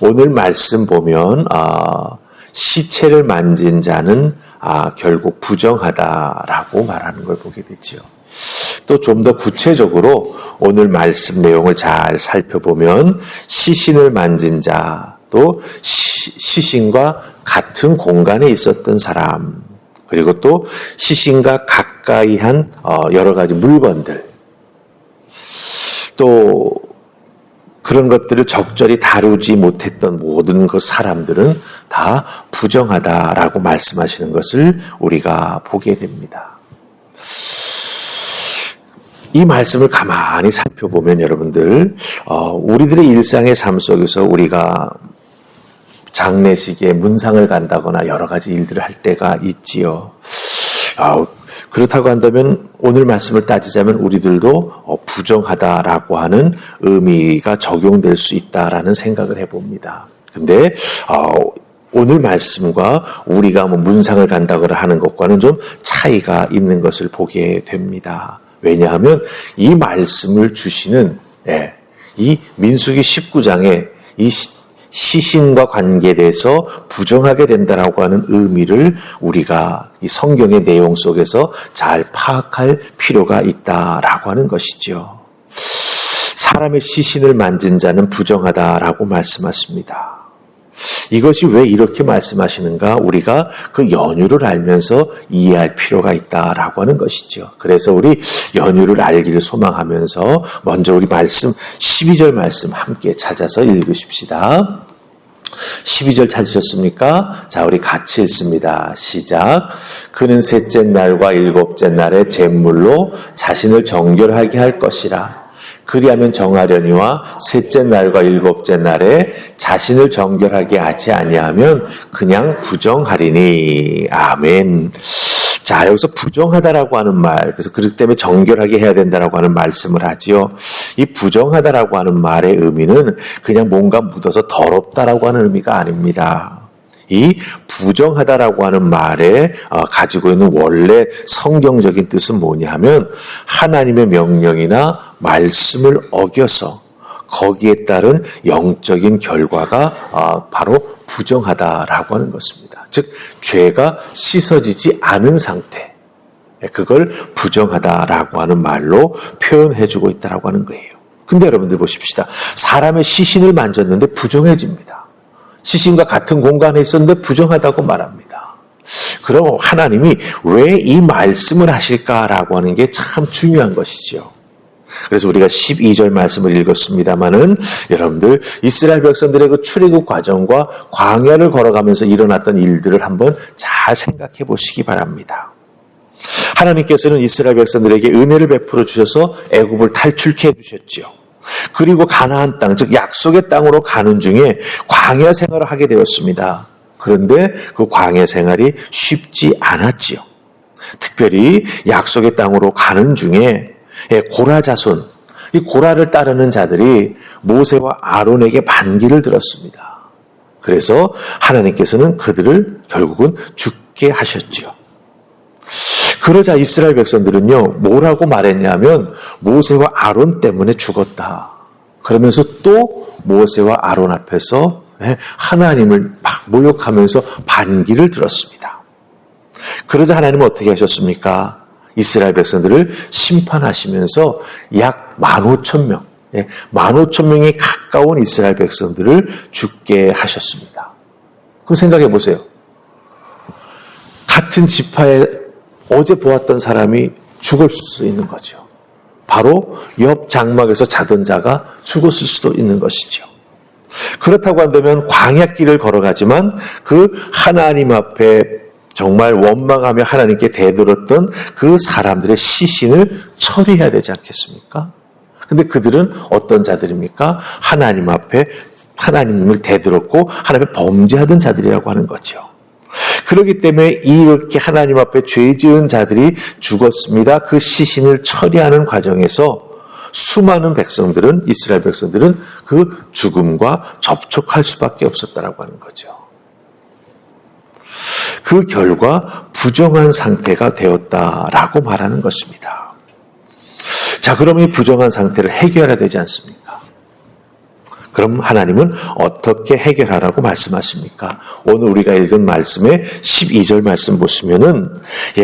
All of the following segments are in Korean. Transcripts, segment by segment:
오늘 말씀 보면 시체를 만진 자는 결국 부정하다라고 말하는 걸 보게 되지요. 또 좀 더 구체적으로 오늘 말씀 내용을 잘 살펴보면 시신을 만진 자, 또 시신과 같은 공간에 있었던 사람, 그리고 또 시신과 가까이 한 여러 가지 물건들, 또 그런 것들을 적절히 다루지 못했던 모든 그 사람들은 다 부정하다라고 말씀하시는 것을 우리가 보게 됩니다. 이 말씀을 가만히 살펴보면 여러분들, 우리들의 일상의 삶 속에서 우리가 장례식에 문상을 간다거나 여러 가지 일들을 할 때가 있지요. 그렇다고 한다면 오늘 말씀을 따지자면 우리들도 부정하다라고 하는 의미가 적용될 수 있다라는 생각을 해봅니다. 근데 오늘 말씀과 우리가 문상을 간다거나 하는 것과는 좀 차이가 있는 것을 보게 됩니다. 왜냐하면 이 말씀을 주시는 이 민수기 19장에 이 시신과 관계돼서 부정하게 된다라고 하는 의미를 우리가 이 성경의 내용 속에서 잘 파악할 필요가 있다라고 하는 것이죠. 사람의 시신을 만진 자는 부정하다라고 말씀하십니다. 이것이 왜 이렇게 말씀하시는가 우리가 그 연유를 알면서 이해할 필요가 있다라고 하는 것이죠. 그래서 우리 연유를 알기를 소망하면서 먼저 우리 말씀 12절 말씀 함께 찾아서 읽으십시다. 12절 찾으셨습니까? 자, 우리 같이 읽습니다. 시작. 그는 셋째 날과 일곱째 날에 제물로 자신을 정결하게 할 것이라. 그리하면 정하려니와 셋째 날과 일곱째 날에 자신을 정결하게 하지 아니하면 그냥 부정하리니. 아멘. 자, 여기서 부정하다라고 하는 말, 그래서 그렇기 때문에 정결하게 해야 된다라고 하는 말씀을 하지요. 이 부정하다라고 하는 말의 의미는 그냥 뭔가 묻어서 더럽다라고 하는 의미가 아닙니다. 이 부정하다라고 하는 말에 가지고 있는 원래 성경적인 뜻은 뭐냐 하면 하나님의 명령이나 말씀을 어겨서 거기에 따른 영적인 결과가 바로 부정하다라고 하는 것입니다. 즉 죄가 씻어지지 않은 상태, 그걸 부정하다라고 하는 말로 표현해주고 있다라고 하는 거예요. 근데 여러분들 보십시다. 사람의 시신을 만졌는데 부정해집니다. 시신과 같은 공간에 있었는데 부정하다고 말합니다. 그럼 하나님이 왜 이 말씀을 하실까라고 하는 게 참 중요한 것이죠. 그래서 우리가 12절 말씀을 읽었습니다마는 여러분들 이스라엘 백성들의 그 출애굽 과정과 광야를 걸어가면서 일어났던 일들을 한번 잘 생각해 보시기 바랍니다. 하나님께서는 이스라엘 백성들에게 은혜를 베풀어 주셔서 애굽을 탈출케 해주셨지요. 그리고 가나안 땅, 즉 약속의 땅으로 가는 중에 광야 생활을 하게 되었습니다. 그런데 그 광야 생활이 쉽지 않았지요. 특별히 약속의 땅으로 가는 중에 고라 자손, 이 고라를 따르는 자들이 모세와 아론에게 반기를 들었습니다. 그래서 하나님께서는 그들을 결국은 죽게 하셨지요. 그러자 이스라엘 백성들은요, 뭐라고 말했냐면 모세와 아론 때문에 죽었다. 그러면서 또 모세와 아론 앞에서 하나님을 막 모욕하면서 반기를 들었습니다. 그러자 하나님은 어떻게 하셨습니까? 이스라엘 백성들을 심판하시면서 약 15,000명, 15,000명이 가까운 이스라엘 백성들을 죽게 하셨습니다. 그럼 생각해 보세요. 같은 지파에 어제 보았던 사람이 죽을 수 있는 거죠. 바로 옆 장막에서 자던 자가 죽었을 수도 있는 것이죠. 그렇다고 한다면 광야길을 걸어가지만 그 하나님 앞에 정말 원망하며 하나님께 대들었던 그 사람들의 시신을 처리해야 되지 않겠습니까? 근데 그들은 어떤 자들입니까? 하나님 앞에 하나님을 대들었고 하나님의 범죄하던 자들이라고 하는 거죠. 그렇기 때문에 이렇게 하나님 앞에 죄 지은 자들이 죽었습니다. 그 시신을 처리하는 과정에서 수많은 백성들은, 이스라엘 백성들은 그 죽음과 접촉할 수밖에 없었다라고 하는 거죠. 그 결과 부정한 상태가 되었다라고 말하는 것입니다. 자, 그럼 이 부정한 상태를 해결해야 되지 않습니까? 그럼 하나님은 어떻게 해결하라고 말씀하십니까? 오늘 우리가 읽은 말씀의 12절 말씀 보시면은,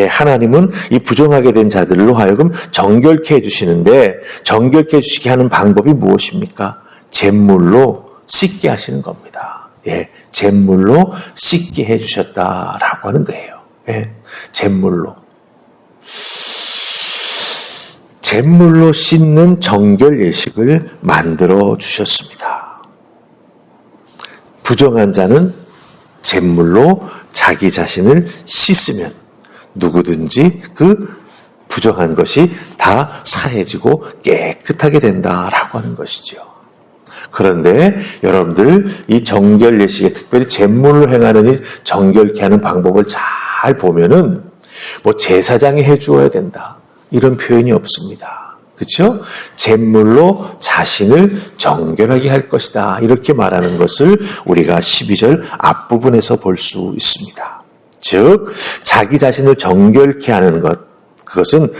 하나님은 이 부정하게 된 자들로 하여금 정결케 해주시는데, 정결케 해주시게 하는 방법이 무엇입니까? 잿물로 씻게 하시는 겁니다. 잿물로 씻게 해주셨다라고 하는 거예요. 잿물로 씻는 정결 예식을 만들어 주셨습니다. 부정한 자는 잿물로 자기 자신을 씻으면 누구든지 그 부정한 것이 다 사해지고 깨끗하게 된다라고 하는 것이죠. 그런데 여러분들 이 정결 예식에 특별히 잿물로 행하는 이 정결케 하는 방법을 잘 보면은 제사장이 해주어야 된다, 이런 표현이 없습니다. 그렇죠? 잿물로 자신을 정결하게 할 것이다, 이렇게 말하는 것을 우리가 12절 앞부분에서 볼 수 있습니다. 즉 자기 자신을 정결케 하는 것, 그것은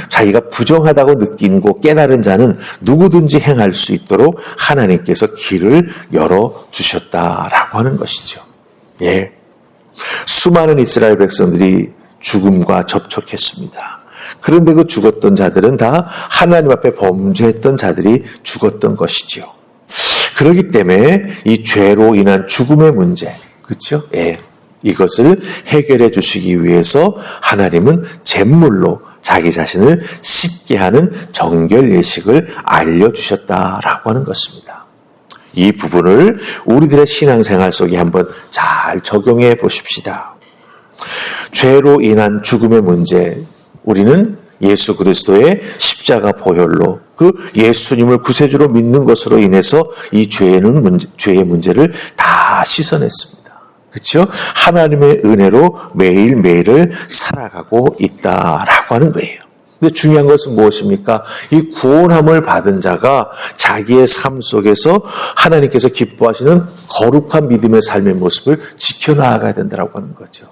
자기가 부정하다고 느끼고 깨달은 자는 누구든지 행할 수 있도록 하나님께서 길을 열어주셨다라고 하는 것이죠. 수많은 이스라엘 백성들이 죽음과 접촉했습니다. 그런데 그 죽었던 자들은 다 하나님 앞에 범죄했던 자들이 죽었던 것이지요. 그렇기 때문에 이 죄로 인한 죽음의 문제, 그렇죠? 이것을 해결해 주시기 위해서 하나님은 잿물로 자기 자신을 씻게 하는 정결 예식을 알려주셨다라고 하는 것입니다. 이 부분을 우리들의 신앙생활 속에 한번 잘 적용해 보십시다. 죄로 인한 죽음의 문제, 우리는 예수 그리스도의 십자가 보혈로 그 예수님을 구세주로 믿는 것으로 인해서 이 죄의 문제를 다 씻어냈습니다. 그렇죠? 하나님의 은혜로 매일매일을 살아가고 있다라고 하는 거예요. 근데 중요한 것은 무엇입니까? 이 구원함을 받은 자가 자기의 삶 속에서 하나님께서 기뻐하시는 거룩한 믿음의 삶의 모습을 지켜나가야 된다고 하는 거죠.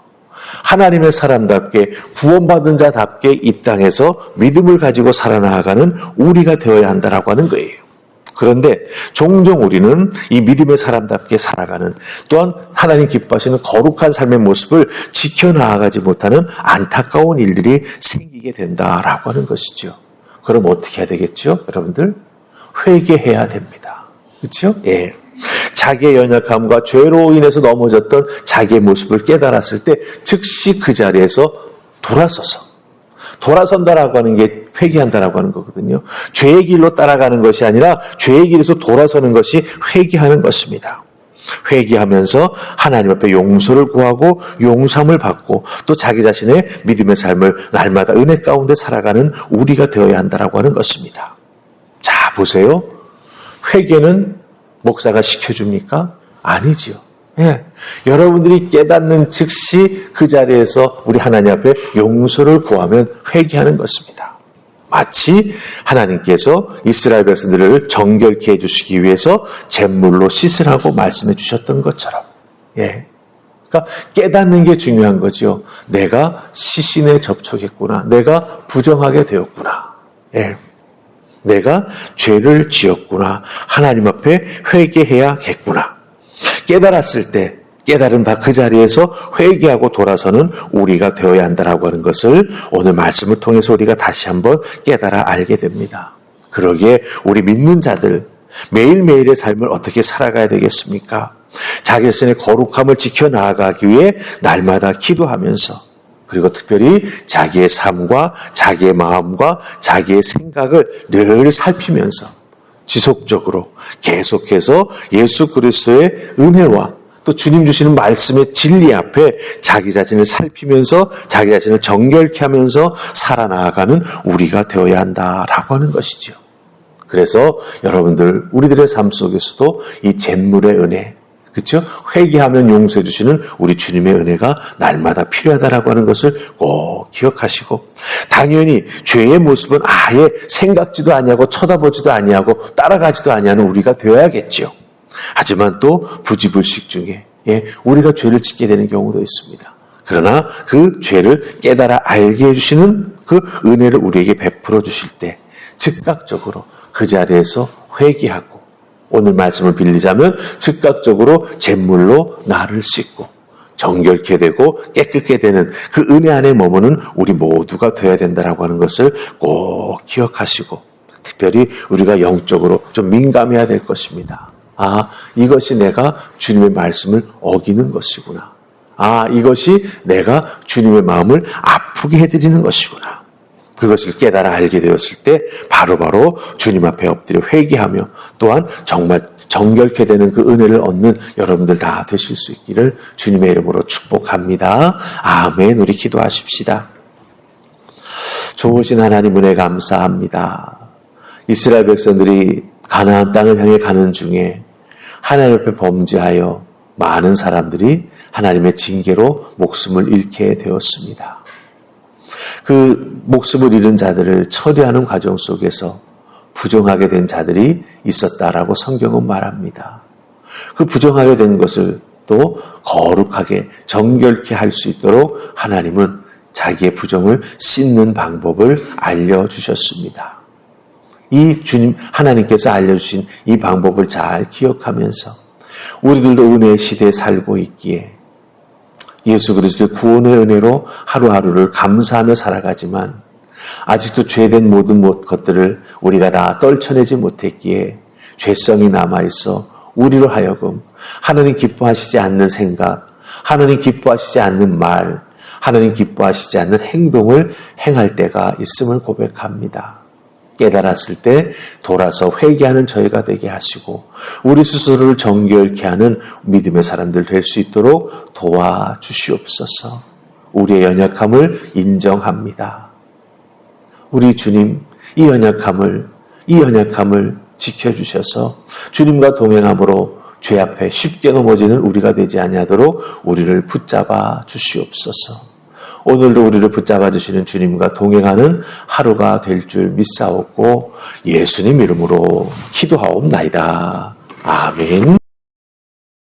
하나님의 사람답게 구원받은 자답게 이 땅에서 믿음을 가지고 살아나가는 우리가 되어야 한다라고 하는 거예요. 그런데 종종 우리는 이 믿음의 사람답게 살아가는, 또한 하나님 기뻐하시는 거룩한 삶의 모습을 지켜나가지 못하는 안타까운 일들이 생기게 된다라고 하는 것이죠. 그럼 어떻게 해야 되겠죠? 여러분들 회개해야 됩니다. 그렇죠? 자기의 연약함과 죄로 인해서 넘어졌던 자기의 모습을 깨달았을 때 즉시 그 자리에서 돌아선다라고 하는 게 회개한다라고 하는 거거든요. 죄의 길로 따라가는 것이 아니라 죄의 길에서 돌아서는 것이 회개하는 것입니다. 회개하면서 하나님 앞에 용서를 구하고 용서함을 받고 또 자기 자신의 믿음의 삶을 날마다 은혜 가운데 살아가는 우리가 되어야 한다라고 하는 것입니다. 자, 보세요. 회개는 목사가 시켜줍니까? 아니지요. 여러분들이 깨닫는 즉시 그 자리에서 우리 하나님 앞에 용서를 구하면 회개하는 것입니다. 마치 하나님께서 이스라엘 백성들을 정결케 해주시기 위해서 잿물로 씻으라고 말씀해 주셨던 것처럼. 그러니까 깨닫는 게 중요한 거죠. 내가 시신에 접촉했구나. 내가 부정하게 되었구나. 내가 죄를 지었구나. 하나님 앞에 회개해야겠구나. 깨달았을 때 깨달은 바 그 자리에서 회개하고 돌아서는 우리가 되어야 한다라고 하는 것을 오늘 말씀을 통해서 우리가 다시 한번 깨달아 알게 됩니다. 그러기에 우리 믿는 자들 매일매일의 삶을 어떻게 살아가야 되겠습니까? 자기 자신의 거룩함을 지켜나가기 위해 날마다 기도하면서, 그리고 특별히 자기의 삶과 자기의 마음과 자기의 생각을 늘 살피면서 지속적으로 계속해서 예수 그리스도의 은혜와 또 주님 주시는 말씀의 진리 앞에 자기 자신을 살피면서 자기 자신을 정결케 하면서 살아나가는 우리가 되어야 한다라고 하는 것이죠. 그래서 여러분들 우리들의 삶 속에서도 이 잿물의 은혜, 그렇죠? 회개하면 용서해 주시는 우리 주님의 은혜가 날마다 필요하다라고 하는 것을 꼭 기억하시고, 당연히 죄의 모습은 아예 생각지도 아니하고 쳐다보지도 아니하고 따라가지도 아니하는 우리가 되어야겠죠. 하지만 또 부지불식 중에 우리가 죄를 짓게 되는 경우도 있습니다. 그러나 그 죄를 깨달아 알게 해주시는 그 은혜를 우리에게 베풀어 주실 때 즉각적으로 그 자리에서 회개하고 오늘 말씀을 빌리자면 즉각적으로 잿물로 나를 씻고 정결케 되고 깨끗게 되는 그 은혜 안에 머무는 우리 모두가 되어야 된다라고 하는 것을 꼭 기억하시고, 특별히 우리가 영적으로 좀 민감해야 될 것입니다. 아, 이것이 내가 주님의 말씀을 어기는 것이구나. 아, 이것이 내가 주님의 마음을 아프게 해드리는 것이구나. 그것을 깨달아 알게 되었을 때 바로바로 주님 앞에 엎드려 회개하며, 또한 정말 정결케 되는 그 은혜를 얻는 여러분들 다 되실 수 있기를 주님의 이름으로 축복합니다. 아멘. 우리 기도하십시다. 좋으신 하나님 은혜 감사합니다. 이스라엘 백성들이 가나안 땅을 향해 가는 중에 하나님 앞에 범죄하여 많은 사람들이 하나님의 징계로 목숨을 잃게 되었습니다. 그 목숨을 잃은 자들을 처리하는 과정 속에서 부정하게 된 자들이 있었다라고 성경은 말합니다. 그 부정하게 된 것을 또 거룩하게 정결케 할 수 있도록 하나님은 자기의 부정을 씻는 방법을 알려주셨습니다. 이 주님 하나님께서 알려주신 이 방법을 잘 기억하면서 우리들도 은혜의 시대에 살고 있기에 예수 그리스도의 구원의 은혜로 하루하루를 감사하며 살아가지만 아직도 죄된 모든 것들을 우리가 다 떨쳐내지 못했기에 죄성이 남아있어 우리로 하여금 하나님 기뻐하시지 않는 생각, 하나님 기뻐하시지 않는 말, 하나님 기뻐하시지 않는 행동을 행할 때가 있음을 고백합니다. 깨달았을 때 돌아서 회개하는 저희가 되게 하시고 우리 스스로를 정결케 하는 믿음의 사람들 될 수 있도록 도와주시옵소서. 우리의 연약함을 인정합니다. 우리 주님, 이 연약함을 지켜주셔서 주님과 동행함으로 죄 앞에 쉽게 넘어지는 우리가 되지 아니하도록 우리를 붙잡아 주시옵소서. 오늘도 우리를 붙잡아 주시는 주님과 동행하는 하루가 될 줄 믿사옵고 예수님 이름으로 기도하옵나이다. 아멘.